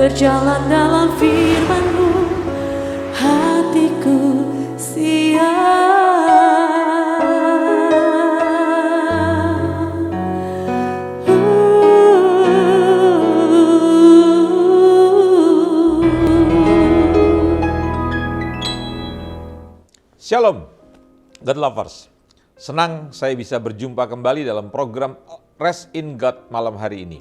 berjalan dalam firman-Mu, hatiku siap. Shalom, God Lovers. Senang saya bisa berjumpa kembali dalam program Rest in God malam hari ini.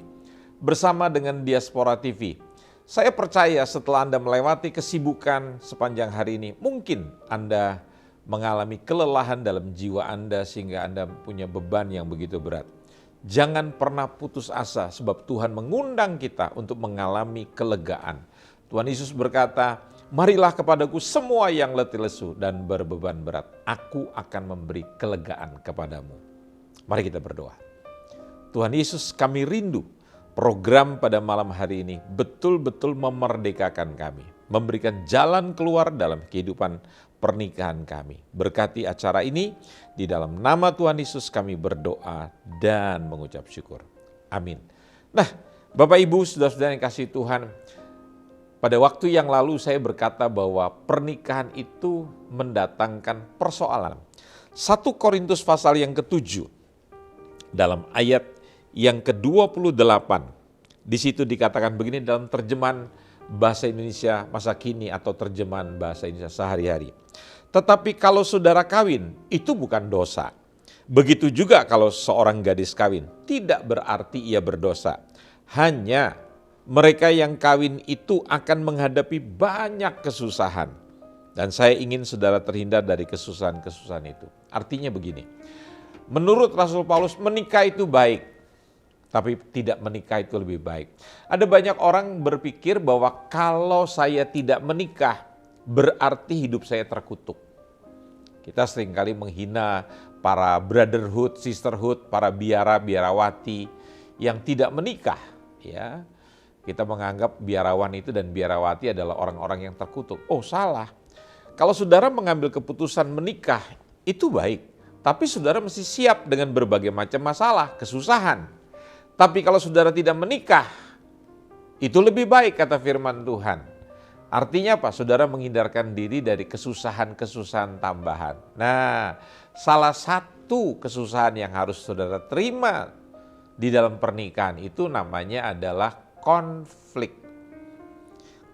Bersama dengan Diaspora TV. Saya percaya setelah Anda melewati kesibukan sepanjang hari ini, mungkin Anda mengalami kelelahan dalam jiwa Anda sehingga Anda punya beban yang begitu berat. Jangan pernah putus asa sebab Tuhan mengundang kita untuk mengalami kelegaan. Tuhan Yesus berkata, "Marilah kepadaku semua yang letih lesu dan berbeban berat. Aku akan memberi kelegaan kepadamu." Mari kita berdoa. Tuhan Yesus, kami rindu program pada malam hari ini betul-betul memerdekakan kami. Memberikan jalan keluar dalam kehidupan pernikahan kami. Berkati acara ini, di dalam nama Tuhan Yesus kami berdoa dan mengucap syukur. Amin. Nah, Bapak Ibu, saudara-saudara yang kasih Tuhan, pada waktu yang lalu saya berkata bahwa pernikahan itu mendatangkan persoalan. 1 Korintus pasal yang ke-7 dalam ayat yang ke-28. Di situ dikatakan begini dalam terjemahan bahasa Indonesia masa kini atau terjemahan bahasa Indonesia sehari-hari. Tetapi kalau saudara kawin itu bukan dosa. Begitu juga kalau seorang gadis kawin, tidak berarti ia berdosa. Hanya mereka yang kawin itu akan menghadapi banyak kesusahan. Dan saya ingin saudara terhindar dari kesusahan-kesusahan itu. Artinya begini, menurut Rasul Paulus menikah itu baik, tapi tidak menikah itu lebih baik. Ada banyak orang berpikir bahwa kalau saya tidak menikah, berarti hidup saya terkutuk. Kita seringkali menghina para brotherhood, sisterhood, para biara-biarawati yang tidak menikah, ya. Kita menganggap biarawan itu dan biarawati adalah orang-orang yang terkutuk. Oh, salah. Kalau saudara mengambil keputusan menikah, itu baik. Tapi saudara mesti siap dengan berbagai macam masalah, kesusahan. Tapi kalau saudara tidak menikah, itu lebih baik kata firman Tuhan. Artinya apa? Saudara menghindarkan diri dari kesusahan-kesusahan tambahan. Nah, salah satu kesusahan yang harus saudara terima di dalam pernikahan itu namanya adalah konflik.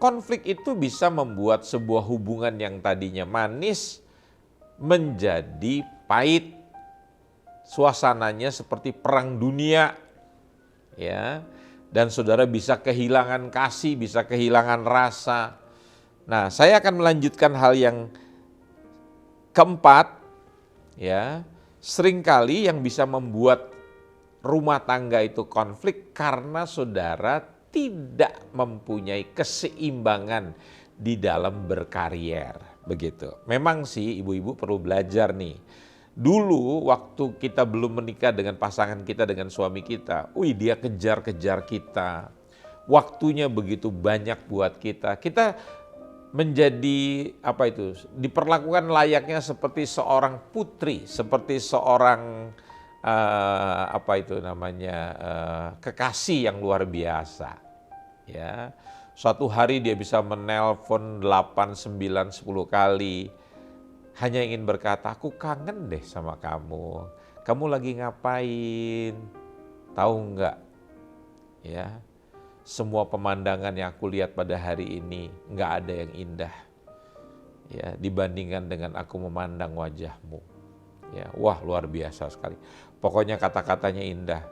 Konflik itu bisa membuat sebuah hubungan yang tadinya manis menjadi pahit. Suasananya seperti perang dunia. Ya. Dan saudara bisa kehilangan kasih, bisa kehilangan rasa. Nah, saya akan melanjutkan hal yang keempat, ya. Seringkali yang bisa membuat rumah tangga itu konflik karena saudara tidak mempunyai keseimbangan di dalam berkarier, begitu. Memang sih ibu-ibu perlu belajar nih. Dulu waktu kita belum menikah dengan pasangan kita, dengan suami kita, dia kejar-kejar kita. Waktunya begitu banyak buat kita. Kita menjadi diperlakukan layaknya seperti seorang putri, seperti seorang kekasih yang luar biasa. Ya, suatu hari dia bisa menelpon 8, 9, 10 kali. Hanya ingin berkata, aku kangen deh sama kamu. Kamu lagi ngapain? Tahu enggak? Ya, semua pemandangan yang aku lihat pada hari ini enggak ada yang indah. Ya, dibandingkan dengan aku memandang wajahmu. Ya, wah luar biasa sekali. Pokoknya kata-katanya indah.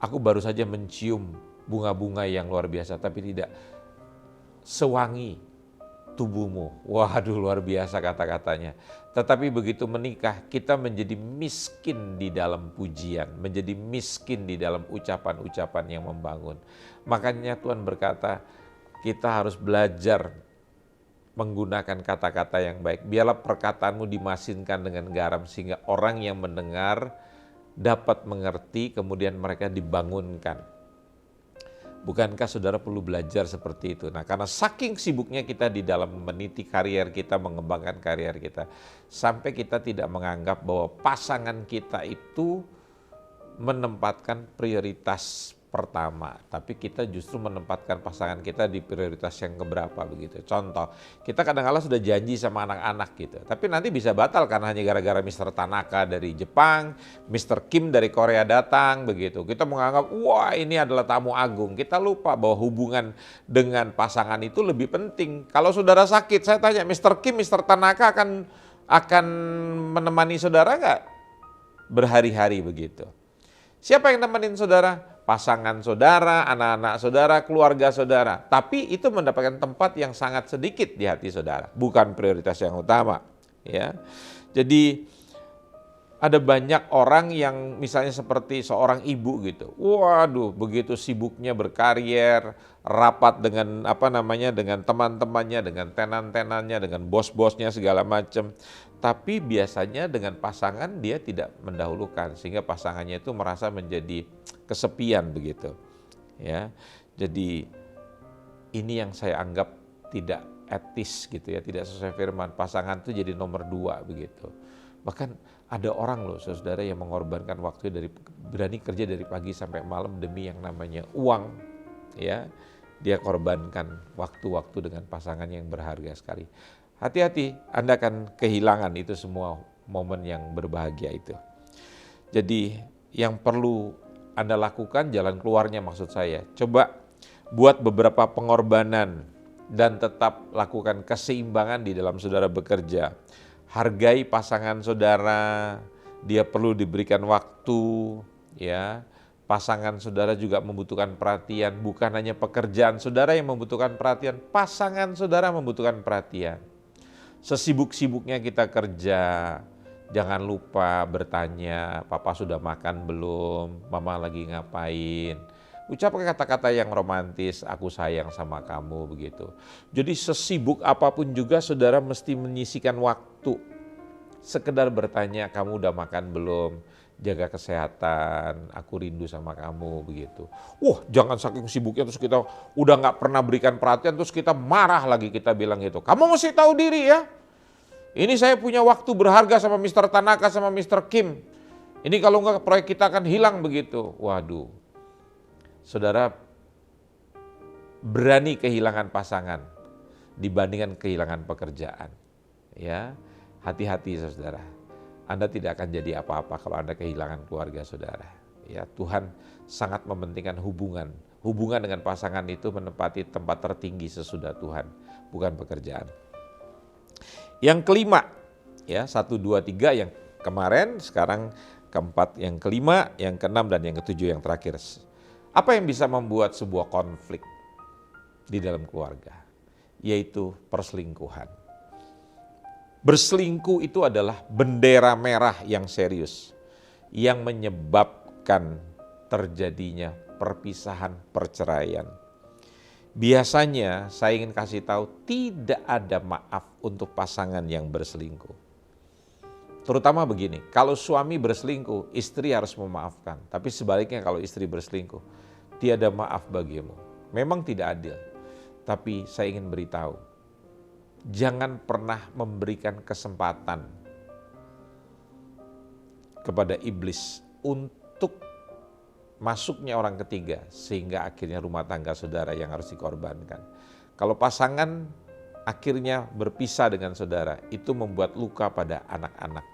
Aku baru saja mencium bunga-bunga yang luar biasa, tapi tidak sewangi tubuhmu. Waduh luar biasa kata-katanya. Tetapi begitu menikah, kita menjadi miskin di dalam pujian, menjadi miskin di dalam ucapan-ucapan yang membangun. Makanya Tuhan berkata, kita harus belajar menggunakan kata-kata yang baik. Biarlah perkataanmu dimasinkan dengan garam sehingga orang yang mendengar dapat mengerti, kemudian mereka dibangunkan. Bukankah saudara perlu belajar seperti itu? Nah, karena saking sibuknya kita di dalam meniti karier kita, mengembangkan karier kita, sampai kita tidak menganggap bahwa pasangan kita itu menempatkan prioritas pertama, tapi kita justru menempatkan pasangan kita di prioritas yang keberapa begitu. Contoh, kita kadang-kala sudah janji sama anak-anak gitu, tapi nanti bisa batal karena hanya gara-gara Mr. Tanaka dari Jepang, Mr. Kim dari Korea datang begitu. Kita menganggap, wah ini adalah tamu agung. Kita lupa bahwa hubungan dengan pasangan itu lebih penting. Kalau saudara sakit, saya tanya Mr. Kim, Mr. Tanaka akan menemani saudara nggak berhari-hari begitu? Siapa yang nemenin saudara? Pasangan saudara, anak-anak saudara, keluarga saudara. Tapi itu mendapatkan tempat yang sangat sedikit di hati saudara, bukan prioritas yang utama. Ya, jadi ada banyak orang yang misalnya seperti seorang ibu gitu. Waduh, begitu sibuknya berkarier, rapat dengan dengan teman-temannya, dengan tenan-tenannya, dengan bos-bosnya segala macam. Tapi biasanya dengan pasangan dia tidak mendahulukan sehingga pasangannya itu merasa menjadi kesepian begitu. Ya. Jadi ini yang saya anggap tidak etis gitu ya, tidak sesuai firman. Pasangan itu jadi nomor 2 begitu. Bahkan ada orang loh saudara yang mengorbankan waktu berani kerja dari pagi sampai malam demi yang namanya uang. Ya, dia korbankan waktu-waktu dengan pasangan yang berharga sekali. Hati-hati, Anda akan kehilangan itu semua momen yang berbahagia itu. Jadi yang perlu Anda lakukan, jalan keluarnya maksud saya, coba buat beberapa pengorbanan dan tetap lakukan keseimbangan di dalam saudara bekerja. Hargai pasangan saudara, dia perlu diberikan waktu, ya. Pasangan saudara juga membutuhkan perhatian, bukan hanya pekerjaan saudara yang membutuhkan perhatian, pasangan saudara membutuhkan perhatian. Sesibuk-sibuknya kita kerja, jangan lupa bertanya, papa sudah makan belum, mama lagi ngapain. Ucapkan kata-kata yang romantis, aku sayang sama kamu begitu. Jadi sesibuk apapun juga saudara mesti menyisikan waktu. Sekedar bertanya, kamu udah makan belum? Jaga kesehatan, aku rindu sama kamu begitu. Wah, jangan saking sibuknya terus kita udah gak pernah berikan perhatian terus kita marah lagi, kita bilang gitu. Kamu mesti tahu diri ya. Ini saya punya waktu berharga sama Mr. Tanaka sama Mr. Kim. Ini kalau enggak proyek kita akan hilang begitu. Waduh. Saudara berani kehilangan pasangan dibandingkan kehilangan pekerjaan. Ya, hati-hati saudara. Anda tidak akan jadi apa-apa kalau Anda kehilangan keluarga saudara. Ya, Tuhan sangat mementingkan hubungan. Hubungan dengan pasangan itu menempati tempat tertinggi sesudah Tuhan, bukan pekerjaan. Yang kelima, ya 1, 2, 3 yang kemarin, sekarang keempat, yang kelima, yang keenam, dan yang ketujuh yang terakhir. Apa yang bisa membuat sebuah konflik di dalam keluarga? Yaitu perselingkuhan. Berselingkuh itu adalah bendera merah yang serius yang menyebabkan terjadinya perpisahan, perceraian. Biasanya saya ingin kasih tahu tidak ada maaf untuk pasangan yang berselingkuh. Terutama begini, kalau suami berselingkuh, istri harus memaafkan. Tapi sebaliknya kalau istri berselingkuh, tiada maaf bagimu. Memang tidak adil, tapi saya ingin beritahu, jangan pernah memberikan kesempatan kepada iblis untuk masuknya orang ketiga sehingga akhirnya rumah tangga saudara yang harus dikorbankan. Kalau pasangan akhirnya berpisah dengan saudara, itu membuat luka pada anak-anak,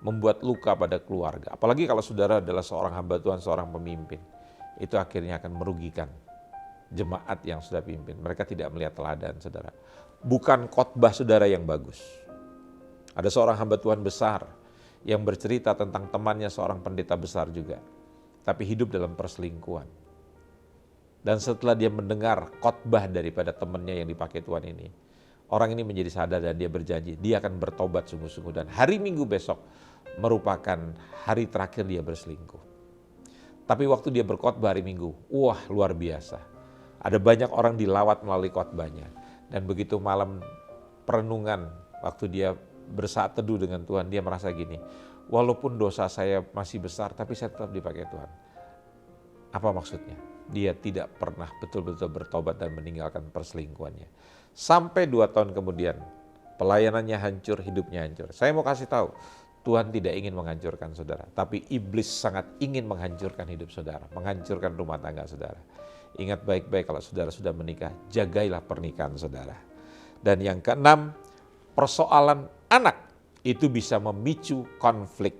membuat luka pada keluarga. Apalagi kalau saudara adalah seorang hamba Tuhan, seorang pemimpin, itu akhirnya akan merugikan jemaat yang sudah pimpin. Mereka tidak melihat teladan saudara. Bukan khotbah saudara yang bagus. Ada seorang hamba Tuhan besar yang bercerita tentang temannya seorang pendeta besar juga, tapi hidup dalam perselingkuhan. Dan setelah dia mendengar khotbah daripada temannya yang dipakai Tuhan ini, orang ini menjadi sadar dan dia berjanji dia akan bertobat sungguh-sungguh, dan hari Minggu besok merupakan hari terakhir dia berselingkuh. Tapi waktu dia berkhotbah hari Minggu, wah luar biasa. Ada banyak orang dilawat melalui khotbahnya. Dan begitu malam perenungan, waktu dia bersaat teduh dengan Tuhan, dia merasa gini, walaupun dosa saya masih besar, tapi saya tetap dipakai Tuhan. Apa maksudnya? Dia tidak pernah betul-betul bertobat dan meninggalkan perselingkuhannya. Sampai 2 tahun kemudian, pelayanannya hancur, hidupnya hancur. Saya mau kasih tahu, Tuhan tidak ingin menghancurkan saudara, tapi iblis sangat ingin menghancurkan hidup saudara, menghancurkan rumah tangga saudara. Ingat baik-baik kalau saudara sudah menikah, jagailah pernikahan saudara. Dan yang keenam, persoalan anak itu bisa memicu konflik.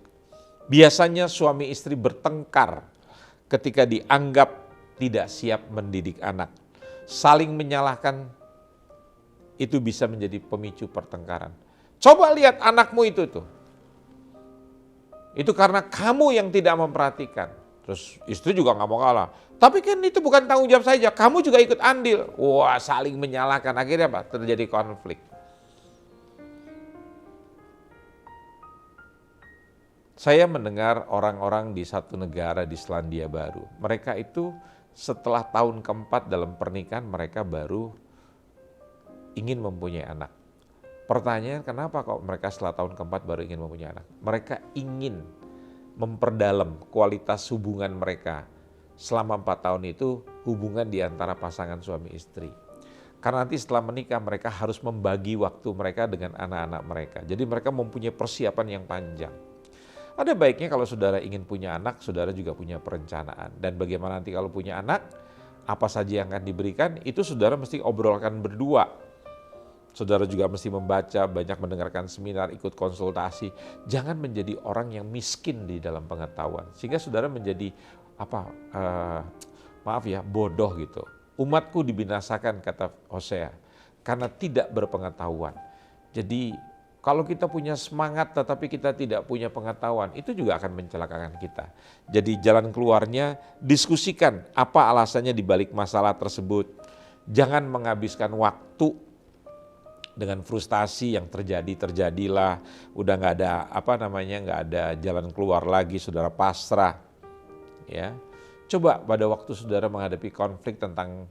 Biasanya suami istri bertengkar ketika dianggap tidak siap mendidik anak. Saling menyalahkan itu bisa menjadi pemicu pertengkaran. Coba lihat anakmu itu tuh. Itu karena kamu yang tidak memperhatikan. Terus istri juga nggak mau kalah. Tapi kan itu bukan tanggung jawab saja, kamu juga ikut andil. Wah, saling menyalahkan. Akhirnya apa? Terjadi konflik. Saya mendengar orang-orang di satu negara di Selandia Baru. Mereka itu setelah tahun keempat dalam pernikahan mereka baru ingin mempunyai anak. Pertanyaan, kenapa kok mereka setelah tahun keempat baru ingin mempunyai anak? Mereka ingin memperdalam kualitas hubungan mereka. Selama 4 tahun itu hubungan di antara pasangan suami istri. Karena nanti setelah menikah mereka harus membagi waktu mereka dengan anak-anak mereka. Jadi mereka mempunyai persiapan yang panjang. Ada baiknya kalau saudara ingin punya anak, saudara juga punya perencanaan. Dan bagaimana nanti kalau punya anak, apa saja yang akan diberikan, itu saudara mesti obrolkan berdua. Saudara juga mesti membaca, banyak mendengarkan seminar, ikut konsultasi. Jangan menjadi orang yang miskin di dalam pengetahuan. Sehingga saudara menjadi bodoh gitu. Umatku dibinasakan, kata Hosea, karena tidak berpengetahuan. Jadi kalau kita punya semangat tetapi kita tidak punya pengetahuan, itu juga akan mencelakakan kita. Jadi jalan keluarnya, diskusikan apa alasannya di balik masalah tersebut. Jangan menghabiskan waktu dengan frustasi yang terjadilah, udah nggak ada jalan keluar lagi, saudara pasrah. Ya, coba pada waktu saudara menghadapi konflik tentang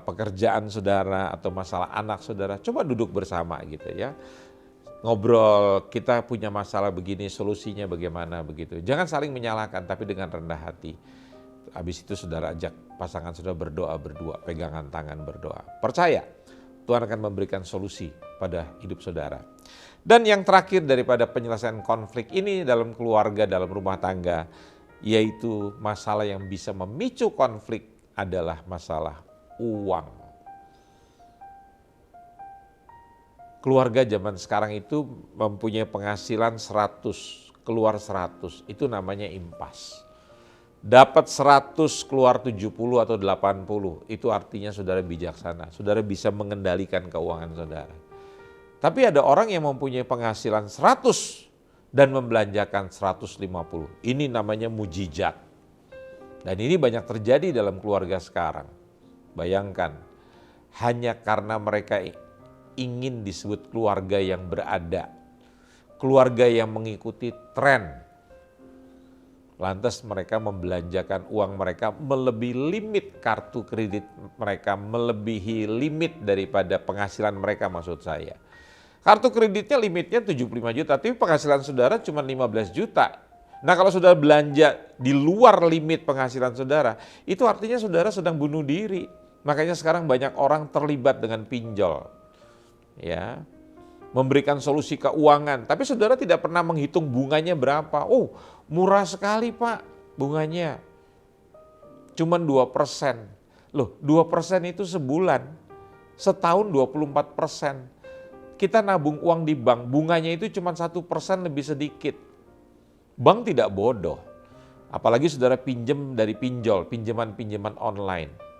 pekerjaan saudara atau masalah anak saudara, coba duduk bersama gitu ya. Ngobrol, kita punya masalah begini, solusinya bagaimana begitu. Jangan saling menyalahkan, tapi dengan rendah hati. Habis itu saudara ajak pasangan saudara berdoa berdua, pegangan tangan berdoa. Percaya, Tuhan akan memberikan solusi pada hidup saudara. Dan yang terakhir daripada penyelesaian konflik ini dalam keluarga, dalam rumah tangga, yaitu masalah yang bisa memicu konflik adalah masalah uang. Keluarga zaman sekarang itu mempunyai penghasilan 100, keluar 100, itu namanya impas. Dapat 100 keluar 70 atau 80, itu artinya saudara bijaksana, saudara bisa mengendalikan keuangan saudara. Tapi ada orang yang mempunyai penghasilan 100 dan membelanjakan 150, ini namanya mujizat. Dan ini banyak terjadi dalam keluarga sekarang. Bayangkan, hanya karena mereka ingin disebut keluarga yang berada, keluarga yang mengikuti tren, lantas mereka membelanjakan uang mereka melebihi limit kartu kredit mereka, melebihi limit daripada penghasilan mereka maksud saya. Kartu kreditnya limitnya 75 juta, tapi penghasilan saudara cuma 15 juta. Nah kalau saudara belanja di luar limit penghasilan saudara, itu artinya saudara sedang bunuh diri. Makanya sekarang banyak orang terlibat dengan pinjol. Ya, memberikan solusi keuangan, tapi saudara tidak pernah menghitung bunganya berapa. Oh, murah sekali Pak bunganya, cuman 2%. Loh, 2% itu sebulan, setahun 24%. Kita nabung uang di bank, bunganya itu cuma 1% lebih sedikit. Bank tidak bodoh, apalagi saudara pinjam dari pinjol, pinjaman-pinjaman online.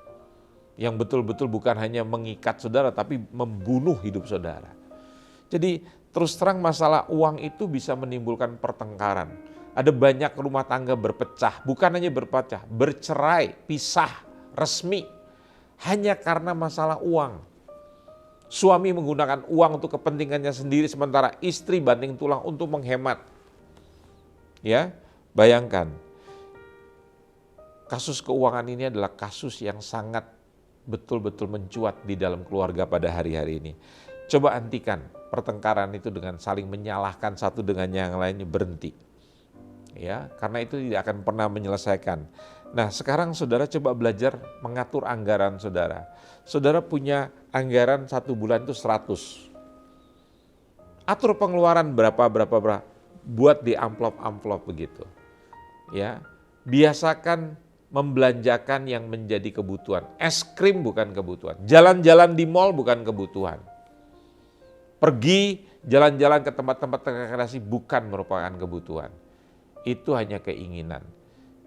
Yang betul-betul bukan hanya mengikat saudara, tapi membunuh hidup saudara. Jadi terus terang masalah uang itu bisa menimbulkan pertengkaran. Ada banyak rumah tangga berpecah, bukan hanya berpecah, bercerai, pisah, resmi. Hanya karena masalah uang. Suami menggunakan uang untuk kepentingannya sendiri, sementara istri banting tulang untuk menghemat. Ya, bayangkan. Kasus keuangan ini adalah kasus yang sangat betul-betul mencuat di dalam keluarga pada hari-hari ini. Coba hentikan pertengkaran itu dengan saling menyalahkan satu dengan yang lainnya, berhenti. Ya, karena itu tidak akan pernah menyelesaikan. Nah, sekarang saudara coba belajar mengatur anggaran saudara. Saudara punya anggaran 1 bulan itu 100. Atur pengeluaran berapa. buat di amplop-amplop begitu. Ya, biasakan membelanjakan yang menjadi kebutuhan. Es krim bukan kebutuhan. Jalan-jalan di mall bukan kebutuhan. Pergi jalan-jalan ke tempat-tempat rekreasi bukan merupakan kebutuhan. Itu hanya keinginan.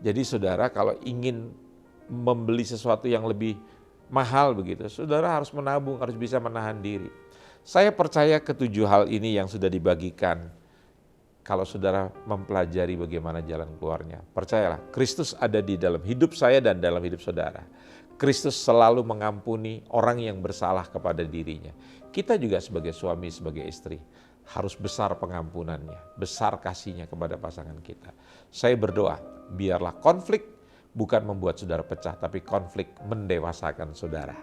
Jadi saudara kalau ingin membeli sesuatu yang lebih mahal begitu, saudara harus menabung, harus bisa menahan diri. Saya percaya ketujuh hal ini yang sudah dibagikan. Kalau saudara mempelajari bagaimana jalan keluarnya, percayalah Kristus ada di dalam hidup saya dan dalam hidup saudara. Kristus selalu mengampuni orang yang bersalah kepada dirinya. Kita juga sebagai suami, sebagai istri harus besar pengampunannya, besar kasihnya kepada pasangan kita. Saya berdoa, biarlah konflik bukan membuat saudara pecah, tapi konflik mendewasakan saudara.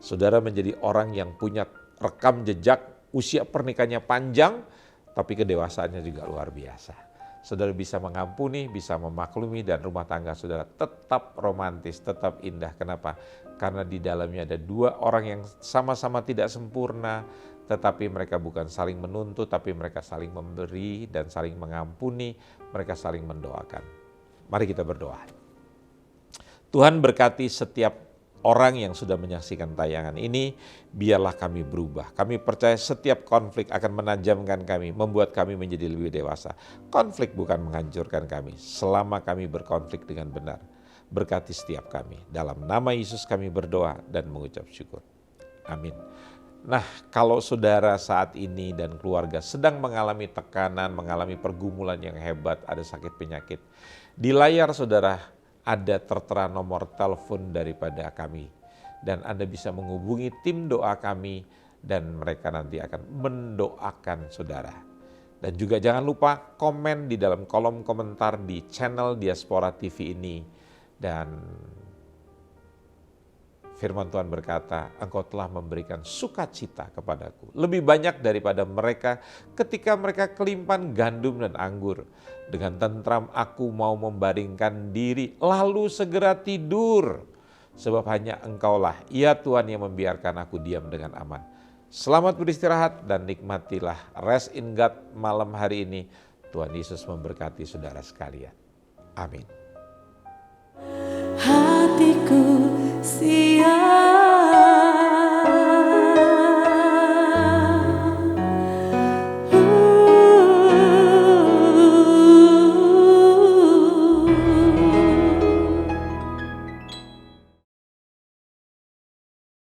Saudara menjadi orang yang punya rekam jejak, usia pernikahannya panjang, tapi kedewasaannya juga luar biasa. Saudara bisa mengampuni, bisa memaklumi, dan rumah tangga saudara tetap romantis, tetap indah. Kenapa? Karena di dalamnya ada dua orang yang sama-sama tidak sempurna, tetapi mereka bukan saling menuntut, tapi mereka saling memberi dan saling mengampuni, mereka saling mendoakan. Mari kita berdoa. Tuhan berkati setiap orang yang sudah menyaksikan tayangan ini, biarlah kami berubah. Kami percaya setiap konflik akan menajamkan kami, membuat kami menjadi lebih dewasa. Konflik bukan menghancurkan kami, selama kami berkonflik dengan benar. Berkati setiap kami. Dalam nama Yesus kami berdoa dan mengucap syukur. Amin. Nah, kalau saudara saat ini dan keluarga sedang mengalami tekanan, mengalami pergumulan yang hebat, ada sakit penyakit, di layar saudara ada tertera nomor telepon daripada kami. Dan Anda bisa menghubungi tim doa kami dan mereka nanti akan mendoakan saudara. Dan juga jangan lupa komen di dalam kolom komentar di channel Diaspora TV ini. Dan firman Tuhan berkata, Engkau telah memberikan sukacita kepadaku. Lebih banyak daripada mereka ketika mereka kelimpan gandum dan anggur. Dengan tentram aku mau membaringkan diri, lalu segera tidur. Sebab hanya Engkaulah, ya Tuhan, yang membiarkan aku diam dengan aman. Selamat beristirahat dan nikmatilah Rest in God malam hari ini. Tuhan Yesus memberkati saudara sekalian. Amin. Hatiku siap